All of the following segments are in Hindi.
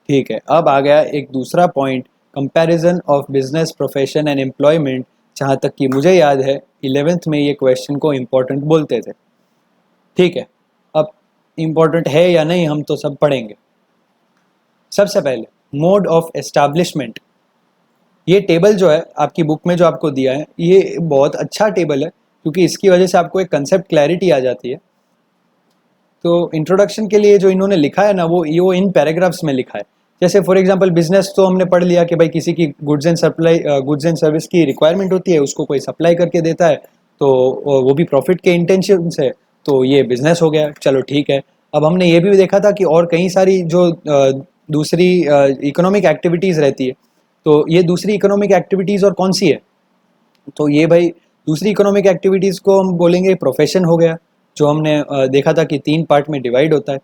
ठीक है, अब आ गया एक दूसरा point, comparison of business profession and employment. जहाँ तक कि मुझे याद है 11th में ये क्वेश्चन को इम्पोर्टेंट बोलते थे। ठीक है, अब इम्पोर्टेंट है या नहीं हम तो सब पढ़ेंगे। सबसे पहले मोड ऑफ एस्टैब्लिशमेंट। ये टेबल जो है आपकी बुक में जो आपको दिया है, ये बहुत अच्छा टेबल है क्योंकि इसकी वजह से आपको एक कंसेप्ट क्लैरिटी आ जाती है। तो इंट्रोडक्शन के लिए जो इन्होंने लिखा है ना, वो इन पैराग्राफ्स में लिखा है। जैसे फॉर एग्जांपल बिजनेस तो हमने पढ़ लिया कि भाई किसी की गुड्स एंड सर्विस की रिक्वायरमेंट होती है, उसको कोई सप्लाई करके देता है, तो वो भी प्रॉफिट के इंटेंशन से, तो ये बिजनेस हो गया। चलो ठीक है। अब हमने ये भी देखा था कि और कई सारी जो दूसरी इकोनॉमिक एक्टिविटीज़ रहती है, तो ये दूसरी इकोनॉमिक एक्टिविटीज़ और कौन सी है, तो ये भाई दूसरी इकोनॉमिक एक्टिविटीज़ को हम बोलेंगे प्रोफेशन हो गया, जो हमने देखा था कि 3 पार्ट में डिवाइड होता है।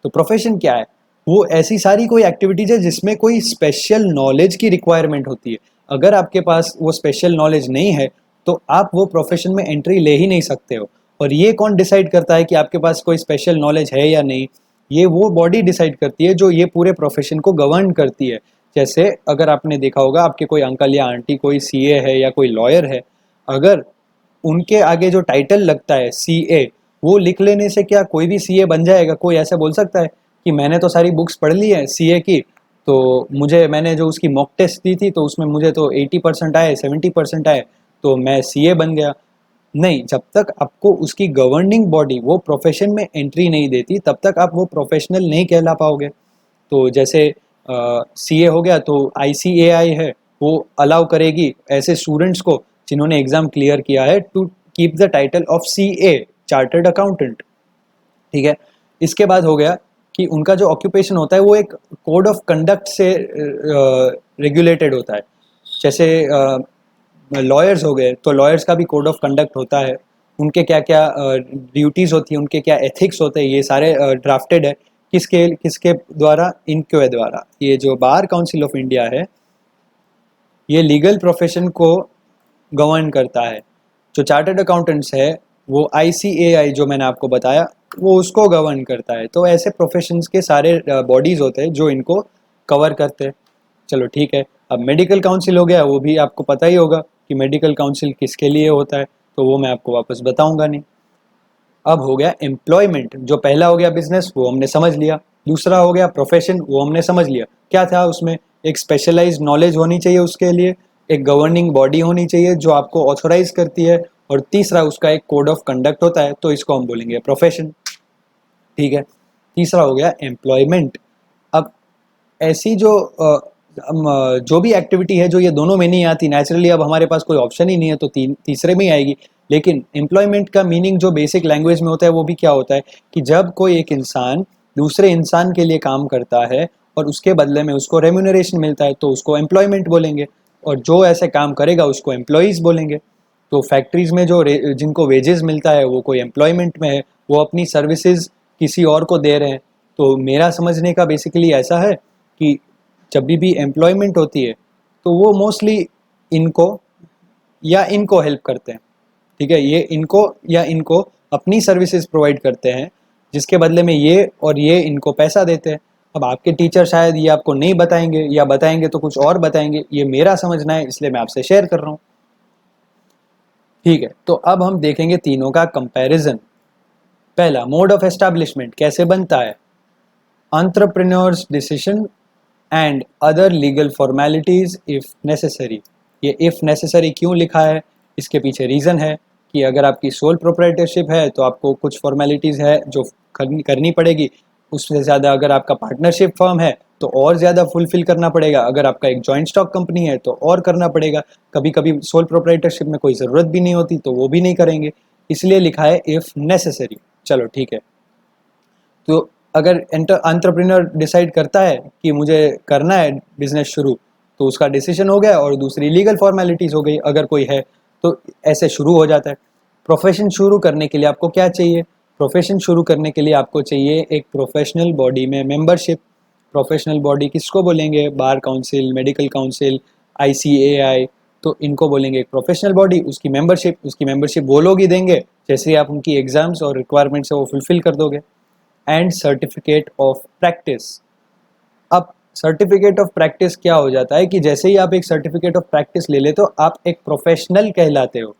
तो प्रोफेशन क्या है? वो ऐसी सारी कोई एक्टिविटीज़ है जिसमें कोई स्पेशल नॉलेज की रिक्वायरमेंट होती है। अगर आपके पास वो स्पेशल नॉलेज नहीं है तो आप वो प्रोफेशन में एंट्री ले ही नहीं सकते हो। और ये कौन डिसाइड करता है कि आपके पास कोई स्पेशल नॉलेज है या नहीं? ये वो बॉडी डिसाइड करती है जो ये पूरे प्रोफेशन को गवर्न करती है। जैसे अगर आपने देखा होगा, आपके कोई अंकल या आंटी कोई सीए है या कोई लॉयर है, अगर उनके आगे जो टाइटल लगता है सीए, वो लिख लेने से क्या कोई भी सीए बन जाएगा? कोई ऐसे बोल सकता है कि मैंने तो सारी बुक्स पढ़ ली है सीए की, तो मैंने जो उसकी मॉक टेस्ट दी थी तो उसमें मुझे तो 80% आए, 70% आए, तो मैं सीए बन गया। नहीं, जब तक आपको उसकी गवर्निंग बॉडी वो प्रोफेशन में एंट्री नहीं देती तब तक आप वो प्रोफेशनल नहीं कहला पाओगे। तो जैसे सीए हो गया तो आईसीएआई है, वो अलाउ करेगी ऐसे स्टूडेंट्स को जिन्होंने एग्जाम क्लियर किया है to keep the title of CA, chartered accountant. ठीक है। इसके बाद हो गया कि उनका जो ऑक्यूपेशन होता है वो एक कोड ऑफ कंडक्ट से रेगुलेटेड होता है। जैसे लॉयर्स हो गए तो लॉयर्स का भी कोड ऑफ कंडक्ट होता है, उनके क्या क्या ड्यूटीज़ होती हैं, उनके क्या एथिक्स होते हैं, ये सारे ड्राफ्टेड है। किसके किसके द्वारा? इनके द्वारा। ये जो बार काउंसिल ऑफ इंडिया है, ये लीगल प्रोफेशन को गवर्न करता है। जो चार्टर्ड अकाउंटेंट्स है वो आईसीएआई जो मैंने आपको बताया वो उसको गवर्न करता है। तो ऐसे प्रोफेशंस के सारे बॉडीज़ होते हैं जो इनको कवर करते हैं। चलो ठीक है। अब मेडिकल काउंसिल हो गया, वो भी आपको पता ही होगा कि मेडिकल काउंसिल किसके लिए होता है, तो वो मैं आपको वापस बताऊंगा नहीं। अब हो गया एम्प्लॉयमेंट। जो पहला हो गया बिजनेस, वो हमने समझ लिया। दूसरा हो गया प्रोफेशन, वो हमने समझ लिया। क्या था उसमें? एक स्पेशलाइज्ड नॉलेज होनी चाहिए उसके लिए, एक गवर्निंग बॉडी होनी चाहिए जो आपको ऑथोराइज करती है, और तीसरा उसका एक कोड ऑफ कंडक्ट होता है, तो इसको हम बोलेंगे प्रोफेशन। ठीक है। तीसरा हो गया एम्प्लॉयमेंट। अब ऐसी जो भी एक्टिविटी है जो ये दोनों में नहीं आती नेचुरली, अब हमारे पास कोई ऑप्शन ही नहीं है तो तीसरे में ही आएगी। लेकिन एम्प्लॉयमेंट का मीनिंग जो बेसिक लैंग्वेज में होता है वो भी क्या होता है कि जब कोई एक इंसान दूसरे इंसान के लिए काम करता है और उसके बदले में उसको रेम्यूनरेशन मिलता है, तो उसको एम्प्लॉयमेंट बोलेंगे। और जो ऐसे काम करेगा उसको एम्प्लॉयज़ बोलेंगे। तो फैक्ट्रीज में जिनको वेजेस मिलता है वो कोई एम्प्लॉयमेंट में है, वो अपनी सर्विसेज किसी और को दे रहे हैं। तो मेरा समझने का बेसिकली ऐसा है कि जब भी एम्प्लॉयमेंट होती है तो वो मोस्टली इनको या इनको हेल्प करते हैं। ठीक है, ये इनको या इनको अपनी सर्विसेज प्रोवाइड करते हैं, जिसके बदले में ये इनको पैसा देते हैं। अब आपके टीचर शायद ये आपको नहीं बताएंगे, या बताएंगे तो कुछ और बताएंगे, ये मेरा समझना है इसलिए मैं आपसे शेयर कर रहा हूँ। ठीक है, तो अब हम देखेंगे तीनों का कंपैरिजन। पहला, मोड ऑफ एस्टैब्लिशमेंट कैसे बनता है? Entrepreneurs decision and other legal formalities if necessary. ये इफ नेसेसरी क्यों लिखा है? इसके पीछे रीज़न है कि अगर आपकी सोल प्रोप्राइटरशिप है तो आपको कुछ फॉर्मेलिटीज़ है जो करनी पड़ेगी। उससे ज़्यादा अगर आपका पार्टनरशिप फर्म है तो और ज़्यादा फुलफिल करना पड़ेगा। अगर आपका एक जॉइंट स्टॉक कंपनी है तो और करना पड़ेगा। कभी कभी सोल प्रोप्राइटरशिप में कोई ज़रूरत भी नहीं होती तो वो भी नहीं करेंगे, इसलिए लिखा है इफ़ नेसेसरी। चलो ठीक है। तो अगर एंटरप्रेन्योर डिसाइड करता है कि मुझे करना है बिजनेस शुरू, तो उसका डिसीजन हो गया और दूसरी लीगल फॉर्मेलिटीज़ हो गई अगर कोई है, तो ऐसे शुरू हो जाता है। प्रोफेशन शुरू करने के लिए आपको क्या चाहिए? प्रोफेशन शुरू करने के लिए आपको चाहिए एक प्रोफेशनल बॉडी में मेंबरशिप। प्रोफेशनल बॉडी किसको बोलेंगे? Bar council, medical council, ICAI, तो इनको बोलेंगे एक प्रोफेशनल बॉडी। उसकी मेंबरशिप वो लोग ही देंगे जैसे आप उनकी एग्जाम्स और रिक्वायरमेंट्स है वो फुलफिल कर दोगे। And certificate of practice. अब सर्टिफिकेट ऑफ प्रैक्टिस क्या हो जाता है कि जैसे ही आप एक सर्टिफिकेट ऑफ प्रैक्टिस ले लेते हो आप एक प्रोफेशनल कहलाते हो,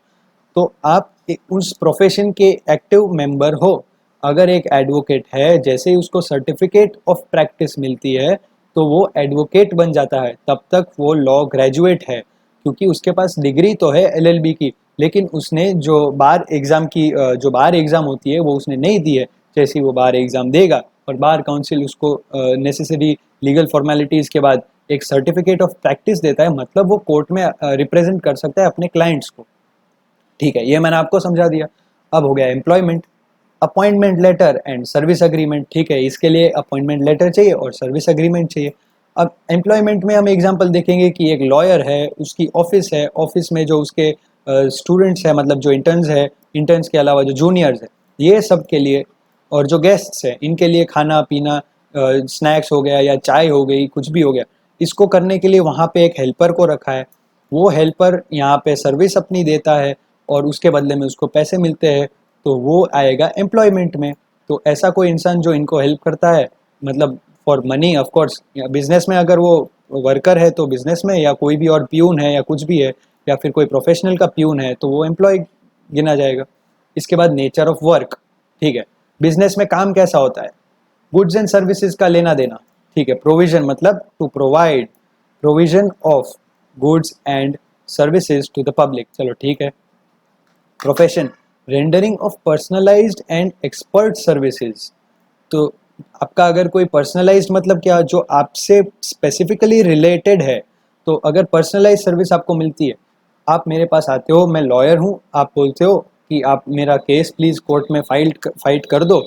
तो आप उस प्रोफेशन के एक्टिव मेंबर हो। अगर एक एडवोकेट है, जैसे ही उसको सर्टिफिकेट ऑफ प्रैक्टिस मिलती है तो वो एडवोकेट बन जाता है, तब तक वो लॉ ग्रेजुएट है, क्योंकि उसके पास डिग्री तो है एलएलबी की, लेकिन उसने जो बार एग्ज़ाम की जो बार एग्ज़ाम होती है वो उसने नहीं दी है। जैसे ही वो बार एग्ज़ाम देगा और बार काउंसिल उसको नेसेसरी लीगल फॉर्मेलिटीज़ के बाद एक सर्टिफिकेट ऑफ प्रैक्टिस देता है, मतलब वो कोर्ट में रिप्रेजेंट कर सकता है अपने क्लाइंट्स को। ठीक है, ये मैंने आपको समझा दिया। अब हो गया employment, appointment letter and service agreement. ठीक है, इसके लिए अपॉइंटमेंट लेटर चाहिए और सर्विस अग्रीमेंट चाहिए। अब एम्प्लॉयमेंट में हम एग्जांपल देखेंगे कि एक लॉयर है, उसकी ऑफिस है, ऑफिस में जो उसके स्टूडेंट्स हैं, मतलब जो इंटर्न्स है, इंटर्न्स के अलावा जो जूनियर्स है, ये सब के लिए, और जो गेस्ट्स हैं इनके लिए खाना पीना, स्नैक्स हो गया या चाय हो गई, कुछ भी हो गया, इसको करने के लिए वहाँ पे एक हेल्पर को रखा है। वो हेल्पर यहाँ पे सर्विस अपनी देता है और उसके बदले में उसको पैसे मिलते हैं, तो वो आएगा एम्प्लॉयमेंट में। तो ऐसा कोई इंसान जो इनको हेल्प करता है, मतलब for money of course, business में अगर वो वर्कर है तो बिजनेस में, या कोई भी और प्यून है या कुछ भी है, या फिर कोई प्रोफेशनल का प्यून है तो वो एम्प्लॉय गिना जाएगा। इसके बाद नेचर ऑफ वर्क। ठीक है, बिजनेस में काम कैसा होता है, गुड्स एंड सर्विसेज का लेना देना। ठीक है, प्रोविजन मतलब to provide, provision of goods and services to the public. चलो ठीक है। Profession, rendering of personalized and expert services. तो आपका अगर कोई पर्सनलाइज्ड मतलब क्या, जो आपसे स्पेसिफिकली रिलेटेड है। तो अगर पर्सनलाइज्ड सर्विस आपको मिलती है, आप मेरे पास आते हो, मैं लॉयर हूँ, आप बोलते हो कि आप मेरा केस प्लीज़ कोर्ट में फाइट कर दो,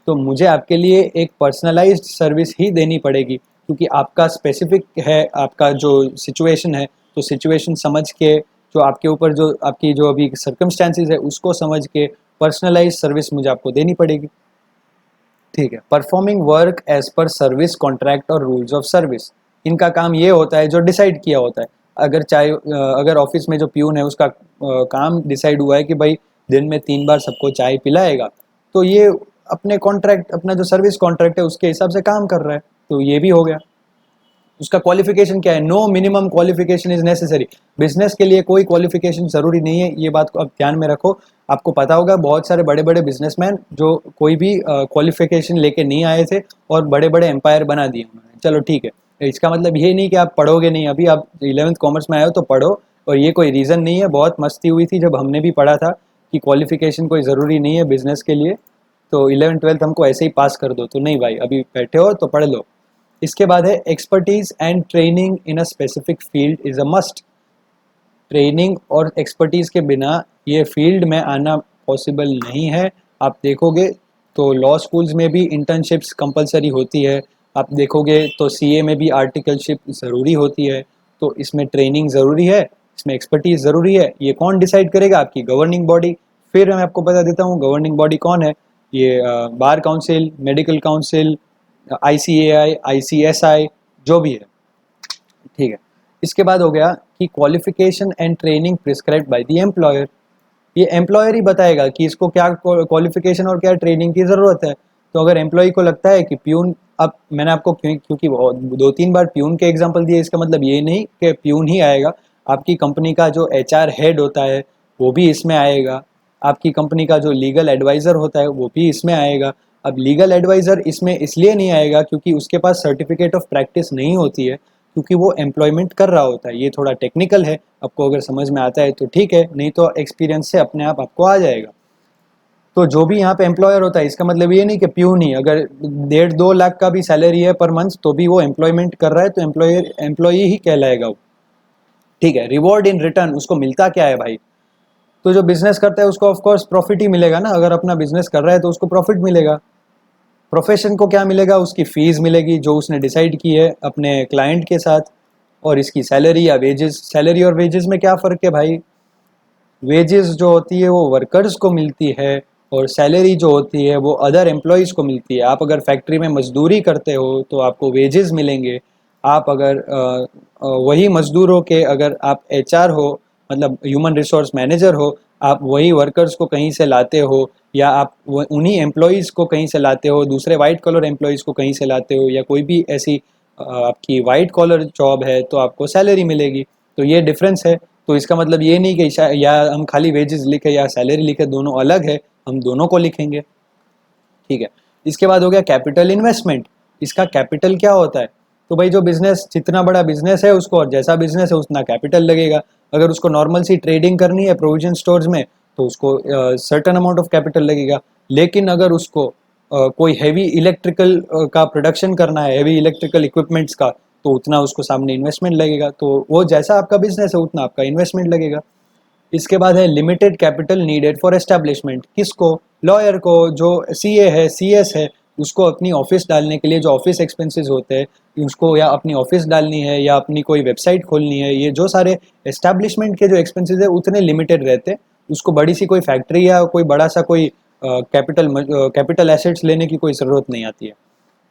तो मुझे आपके लिए एक पर्सनलाइज्ड सर्विस ही देनी पड़ेगी, क्योंकि आपका स्पेसिफिक है, आपका जो सिचुएशन है, तो सिचुएशन समझ के, जो आपके ऊपर जो आपकी जो अभी सर्कमस्टेंसेज है उसको समझ के पर्सनलाइज्ड सर्विस मुझे आपको देनी पड़ेगी। ठीक है, performing work as per service contract और रूल्स ऑफ सर्विस। इनका काम ये होता है जो डिसाइड किया होता है। अगर चाहे अगर ऑफिस में जो प्यून है उसका काम डिसाइड हुआ है कि भाई दिन में 3 बार सबको चाय पिलाएगा, तो ये अपने कॉन्ट्रैक्ट, अपना जो सर्विस कॉन्ट्रैक्ट है उसके हिसाब से काम कर रहा है, तो ये भी हो गया। उसका क्वालिफिकेशन क्या है, no minimum qualification is necessary. Business के लिए कोई क्वालिफिकेशन जरूरी नहीं है, ये बात को आप ध्यान में रखो। आपको पता होगा बहुत सारे बड़े बड़े बिजनेसमैन जो कोई भी क्वालिफिकेशन लेके नहीं आए थे और बड़े बड़े एम्पायर बना दिए उन्होंने। चलो ठीक है, इसका मतलब ये नहीं कि आप पढ़ोगे नहीं, अभी आप 11वीं कॉमर्स में आए हो तो पढ़ो, और ये कोई रीज़न नहीं है। बहुत मस्ती हुई थी जब हमने भी पढ़ा था कि क्वालिफिकेशन कोई ज़रूरी नहीं है बिजनेस के लिए, तो 11वीं 12वीं हमको ऐसे ही पास कर दो। तो नहीं भाई, अभी बैठे हो तो पढ़ लो। इसके बाद है expertise and training in a specific field is a must. Training और एक्सपर्टीज के बिना ये फील्ड में आना पॉसिबल नहीं है। आप देखोगे तो लॉ स्कूल्स में भी इंटर्नशिप्स कंपलसरी होती है, आप देखोगे तो सीए में भी आर्टिकलशिप ज़रूरी होती है, तो इसमें ट्रेनिंग ज़रूरी है, इसमें एक्सपर्टीज ज़रूरी है। ये कौन डिसाइड करेगा, आपकी गवर्निंग बॉडी। फिर मैं आपको बता देता हूँ गवर्निंग बॉडी कौन है। ये bar council, medical council, ICAI, ICSI, जो भी है। ठीक है, इसके बाद हो गया कि qualification and training prescribed by the employer. ये एम्प्लॉयर ही बताएगा कि इसको क्या क्वालिफिकेशन और क्या ट्रेनिंग की ज़रूरत है। तो अगर एम्प्लॉय को लगता है कि प्यून, अब मैंने आपको क्योंकि 2-3 बार प्यून के एग्जांपल दिए, इसका मतलब ये नहीं कि प्यून ही आएगा। आपकी कंपनी का जो HR हेड होता है वो भी इसमें आएगा, आपकी कंपनी का जो लीगल एडवाइज़र होता है वो भी इसमें आएगा। अब लीगल एडवाइज़र इसमें इसलिए नहीं आएगा क्योंकि उसके पास सर्टिफिकेट ऑफ प्रैक्टिस नहीं होती है, क्योंकि वो एम्प्लॉयमेंट कर रहा होता है। ये थोड़ा टेक्निकल है, आपको अगर समझ में आता है तो ठीक है, नहीं तो एक्सपीरियंस से अपने आप आपको आ जाएगा। तो जो भी यहाँ पे एम्प्लॉयर होता है, इसका मतलब ये नहीं कि प्यून ही, अगर 1.5-2 लाख का भी सैलरी है पर मंथ तो भी वो एम्प्लॉयमेंट कर रहा है, तो एम्प्लॉय ही कहलाएगा वो। ठीक है, रिवॉर्ड इन रिटर्न, उसको मिलता क्या है भाई। तो जो बिजनेस करता है उसको ऑफकोर्स प्रॉफिट ही मिलेगा ना, अगर अपना बिजनेस कर रहा है तो उसको प्रॉफिट मिलेगा। प्रोफेशन को क्या मिलेगा, उसकी फ़ीस मिलेगी जो उसने डिसाइड की है अपने क्लाइंट के साथ, और इसकी सैलरी या वेजेस। सैलरी और वेजेस में क्या फ़र्क है भाई, वेजेस जो होती है वो वर्कर्स को मिलती है और सैलरी जो होती है वो अदर एम्प्लॉयज़ को मिलती है। आप अगर फैक्ट्री में मजदूरी करते हो तो आपको वेजेस मिलेंगे। आप अगर वही मजदूरों के, अगर आप HR हो, मतलब ह्यूमन रिसोर्स मैनेजर हो, आप वही वर्कर्स को कहीं से लाते हो, या आप उन्हीं एम्प्लॉयज़ को कहीं से लाते हो, दूसरे वाइट कलर एम्प्लॉयज़ को कहीं से लाते हो, या कोई भी ऐसी आपकी वाइट कॉलर जॉब है तो आपको सैलरी मिलेगी। तो ये डिफरेंस है। तो इसका मतलब ये नहीं कि या हम खाली वेजेस लिखे या सैलरी लिखे, दोनों अलग है, हम दोनों को लिखेंगे। ठीक है। इसके बाद हो गया कैपिटल इन्वेस्टमेंट। इसका कैपिटल क्या होता है? तो भाई जो बिजनेस, जितना बड़ा बिजनेस है उसको, और जैसा बिजनेस है उतना कैपिटल लगेगा। अगर उसको नॉर्मल सी ट्रेडिंग करनी है प्रोविजन स्टोर्स में तो उसको सर्टेन अमाउंट ऑफ कैपिटल लगेगा। लेकिन अगर उसको कोई हैवी इलेक्ट्रिकल का प्रोडक्शन करना है, हैवी इलेक्ट्रिकल इक्विपमेंट्स का, तो उतना उसको सामने इन्वेस्टमेंट लगेगा। तो वो जैसा आपका बिजनेस है उतना आपका इन्वेस्टमेंट लगेगा। इसके बाद है limited capital needed for establishment. किसको? लॉयर को। जो सीए है, सीएस है, उसको अपनी ऑफिस डालने के लिए जो ऑफिस एक्सपेंसेस होते हैं उसको, या अपनी ऑफिस डालनी है या अपनी कोई वेबसाइट खोलनी है, ये जो सारे एस्टेब्लिशमेंट के जो एक्सपेंसेस है उतने लिमिटेड रहते हैं। उसको बड़ी सी कोई फैक्ट्री या कोई बड़ा सा कोई कैपिटल एसेट्स लेने की कोई ज़रूरत नहीं आती है।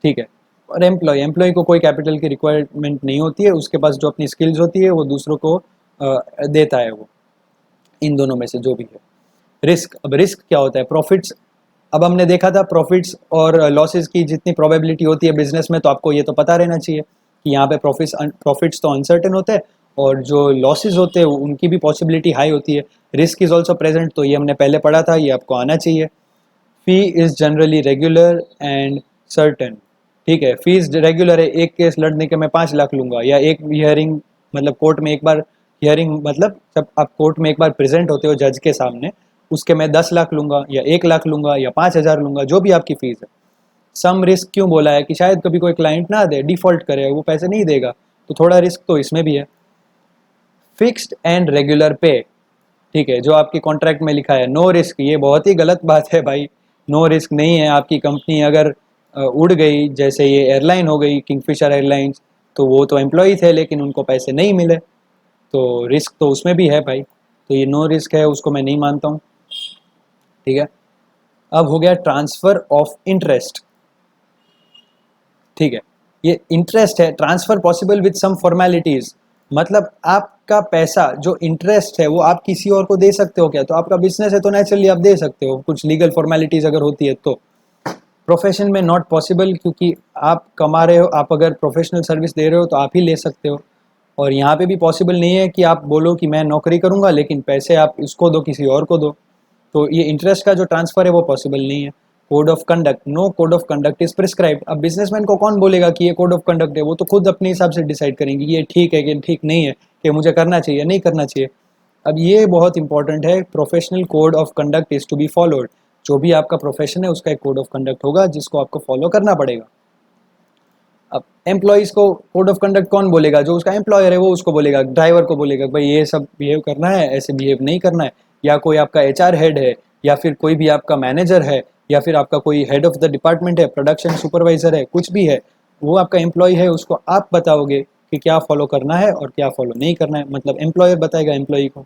ठीक है। और एम्प्लॉय को कोई कैपिटल की रिक्वायरमेंट नहीं होती है, उसके पास जो अपनी स्किल्स होती है वो दूसरों को देता है वो। इन दोनों में से जो भी है। रिस्क, अब रिस्क क्या होता है? प्रॉफिट्स। अब हमने देखा था प्रॉफिट्स और लॉसेस की जितनी प्रोबेबिलिटी होती है बिजनेस में, तो आपको ये तो पता रहना चाहिए कि यहाँ पे प्रॉफिट्स तो अनसर्टेन होते हैं और जो लॉसेस होते हैं उनकी भी पॉसिबिलिटी हाई होती है। रिस्क इज ऑल्सो प्रेजेंट, तो ये हमने पहले पढ़ा था, ये आपको आना चाहिए। फी is generally regular and certain. ठीक है, फीस रेगुलर है, एक केस लड़ने के मैं 5 लाख लूंगा, या एक हियरिंग, मतलब कोर्ट में एक बार हियरिंग, मतलब जब आप कोर्ट में एक बार प्रेजेंट होते हो जज के सामने, उसके मैं 10 लाख लूंगा या 1 लाख लूंगा या 5,000 लूंगा, जो भी आपकी फीस है। सम रिस्क क्यों बोला है? कि शायद कभी कोई क्लाइंट ना दे, डिफॉल्ट करे, वो पैसे नहीं देगा, तो थोड़ा रिस्क तो इसमें भी है। फिक्स्ड एंड रेगुलर पे। ठीक है, जो आपकी कॉन्ट्रैक्ट में लिखा है नो रिस्क, ये बहुत ही गलत बात है भाई। नो रिस्क नहीं है। आपकी कंपनी अगर उड़ गई, जैसे ये एयरलाइन हो गई किंगफिशर एयरलाइंस, तो वो तो एम्प्लॉय थे लेकिन उनको पैसे नहीं मिले, तो रिस्क तो उसमें भी है भाई। तो ये नो रिस्क है, उसको मैं नहीं मानता हूँ। ठीक है। अब हो गया ट्रांसफर ऑफ इंटरेस्ट। ठीक है, ये इंटरेस्ट है, transfer possible with some formalities. मतलब आपका पैसा जो इंटरेस्ट है वो आप किसी और को दे सकते हो क्या? तो आपका बिजनेस है तो नेचुरली आप दे सकते हो, कुछ लीगल फॉर्मेलिटीज अगर होती है तो। प्रोफेशन में नॉट पॉसिबल, क्योंकि आप कमा रहे हो, आप अगर प्रोफेशनल सर्विस दे रहे हो तो आप ही ले सकते हो। और यहाँ पे भी पॉसिबल नहीं है कि आप बोलो कि मैं नौकरी करूँगा लेकिन पैसे आप इसको दो, किसी और को दो। तो ये इंटरेस्ट का जो ट्रांसफर है वो पॉसिबल नहीं है। Code of conduct, no code of conduct is prescribed. अब बिजनेसमैन को कौन बोलेगा कि ये कोड ऑफ कंडक्ट है? वो तो खुद अपने हिसाब से डिसाइड करेंगे कि ये ठीक है कि ठीक नहीं है, कि मुझे करना चाहिए नहीं करना चाहिए। अब ये बहुत इंपॉर्टेंट है, professional code of conduct is to be followed. जो भी आपका प्रोफेशन है उसका एक कोड ऑफ कंडक्ट होगा जिसको आपको फॉलो करना पड़ेगा। अब एम्प्लॉयज़ को कोड ऑफ कंडक्ट कौन बोलेगा? जो उसका एम्प्लॉयर है वो उसको बोलेगा, ड्राइवर को बोलेगा भाई ये सब बिहेव करना है, ऐसे बिहेव नहीं करना है। या कोई आपका एचआर हेड है, या फिर कोई भी आपका मैनेजर है, या फिर आपका कोई हेड ऑफ द डिपार्टमेंट है, प्रोडक्शन सुपरवाइजर है, कुछ भी है, वो आपका एम्प्लॉय है, उसको आप बताओगे कि क्या फॉलो करना है और क्या फॉलो नहीं करना है। मतलब एम्प्लॉयर बताएगा एम्प्लॉय को।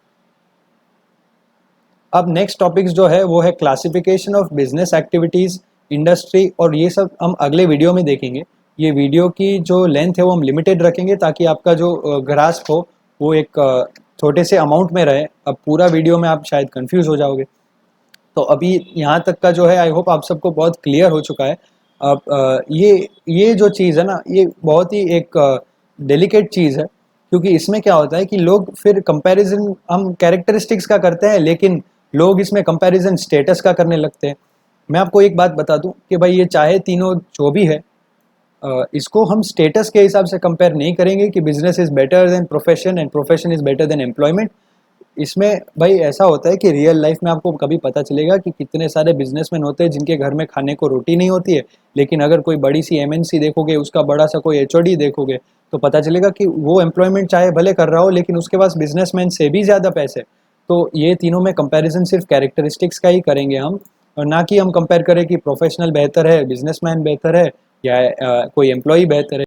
अब नेक्स्ट टॉपिक्स जो है वो है classification of business activities, industry, और ये सब हम अगले वीडियो में देखेंगे। ये वीडियो की जो लेंथ है वो हम लिमिटेड रखेंगे ताकि आपका जो ग्रास्प हो वो एक छोटे से अमाउंट में रहे। अब पूरा वीडियो में आप शायद कंफ्यूज हो जाओगे। तो अभी यहाँ तक का जो है आई होप आप सबको बहुत क्लियर हो चुका है। अब ये जो चीज़ है ना, ये बहुत ही एक डेलिकेट चीज़ है, क्योंकि इसमें क्या होता है कि लोग फिर कंपैरिजन हम कैरेक्टरिस्टिक्स का करते हैं लेकिन लोग इसमें कंपैरिजन स्टेटस का करने लगते हैं। मैं आपको एक बात बता दूं कि भाई ये चाहे तीनों जो भी है, इसको हम स्टेटस के हिसाब से कंपेयर नहीं करेंगे कि business is better than profession and profession is better than employment. इसमें भाई ऐसा होता है कि रियल लाइफ में आपको कभी पता चलेगा कि कितने सारे बिजनेसमैन होते हैं जिनके घर में खाने को रोटी नहीं होती है, लेकिन अगर कोई बड़ी सी एमएनसी देखोगे, उसका बड़ा सा कोई एचओडी देखोगे, तो पता चलेगा कि वो एम्प्लॉयमेंट चाहे भले कर रहा हो लेकिन उसके पास बिजनेसमैन से भी ज़्यादा पैसे। तो ये तीनों में कंपैरिजन सिर्फ कैरेक्टरिस्टिक्स का ही करेंगे हम, और ना कि हम कंपेयर करें कि प्रोफेशनल बेहतर है, बिजनेसमैन बेहतर है, या कोई एम्प्लॉय बेहतर है।